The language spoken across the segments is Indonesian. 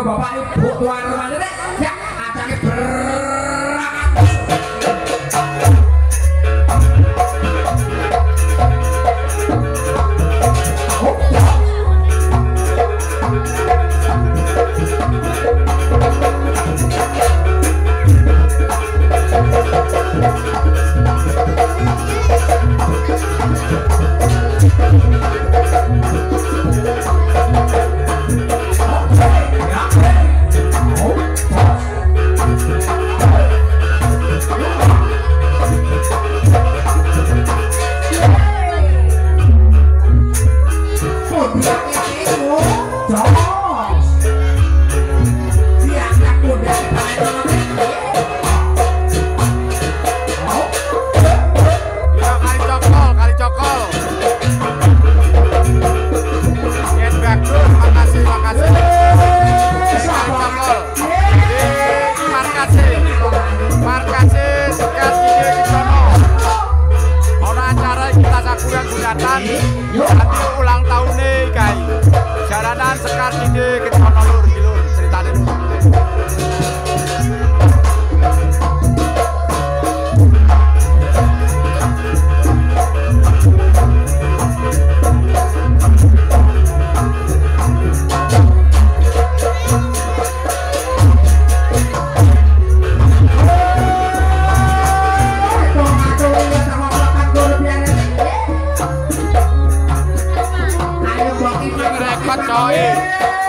bapak ibu tuan rumah ini ya acake berangkat. Nanti ulang tahun nih guys, jaranan sekar gede kecono lur gilur ceritane lur. Coy,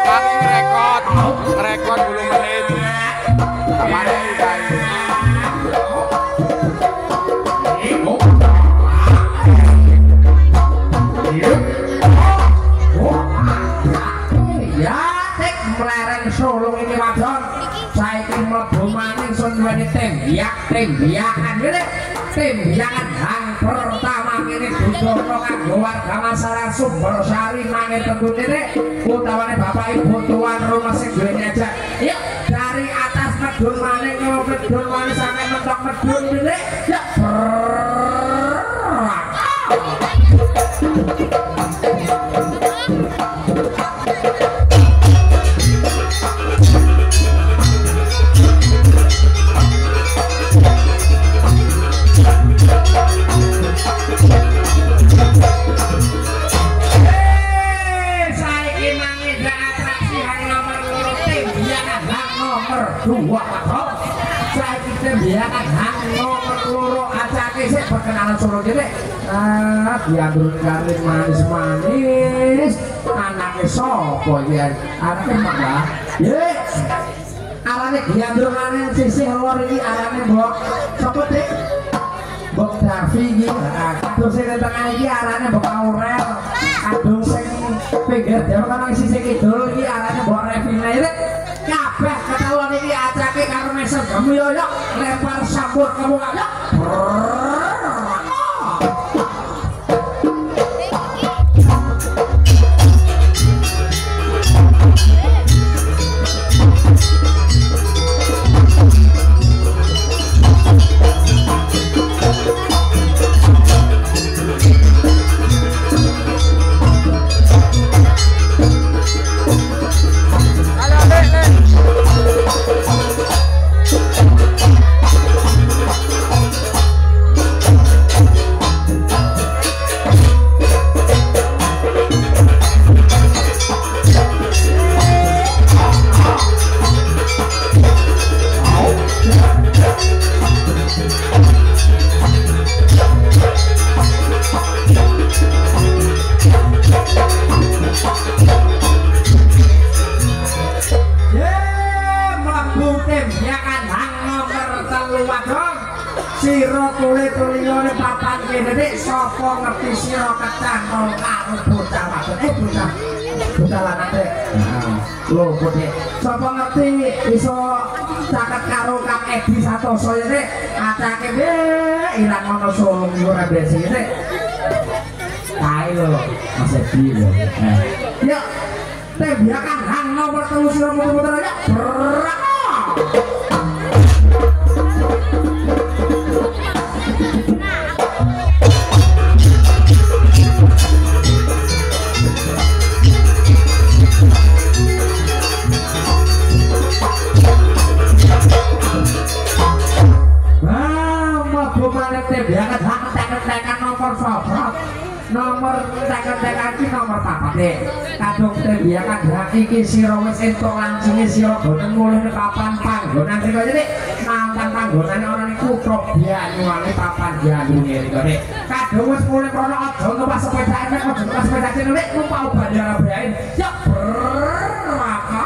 kami rekod 10 menit. Kemarin guys. Ya, tek melereng sulung ini wadon. Saiki mlebu maning sun duweni tembiakan ngene. Tembiakan hang pertama ini Budono kanggo warga masyarakat Sumbersari mangke tentu ini utawane bapak ibu tuan rumah sing duweni aja. Yuk dari atas medun maning medun maning sampai mentok medun ini yuk dua Pak. Saya kita biarkan hang nomor loro acake sik perkenalan Solo dhewe. Dianggur garing manis-manis. Anake sapa iki? Anake Mbak. Ye. Arane dianggur manis sisih lor iki arane Mbok. Sapa Dik? Mbok Davi iki. Kadung sing tengah iki arane Mbok Aurel. Kadung sing pinggir dhewe kan sisih kidul iki arane Mbok Revina iki. Kabeh ketahuan iki acake karo mesem kamu yo lempar sambut kamu ayo. Siro kulit tuliyone papan kene nek sapa ngerti sira kecantol karo bocah wadon bocah lanang rek. Lho Bode, sapa ngerti iso caket karo Kang Edi Santoso ya nek acake ilang ana Solo iku rebesi nek. Kae lho Mas Edi lho. Yo tembiakan hang nomor 3 sira muter-muter aja. oleh tembiakan hak tekan nomor sobrot nomor tekan iki nomor 4 deh kadung tembiakan hak iki sira wis entuk lancinge sira boten mulih papan panggonan riko iki nang panggonane ana ning kutha Banyuwangi papan jandunge riko nek kadung wis mulih krono aja numpak sepeda aja numpak sepeda cilik numpak bandara bae ya berapa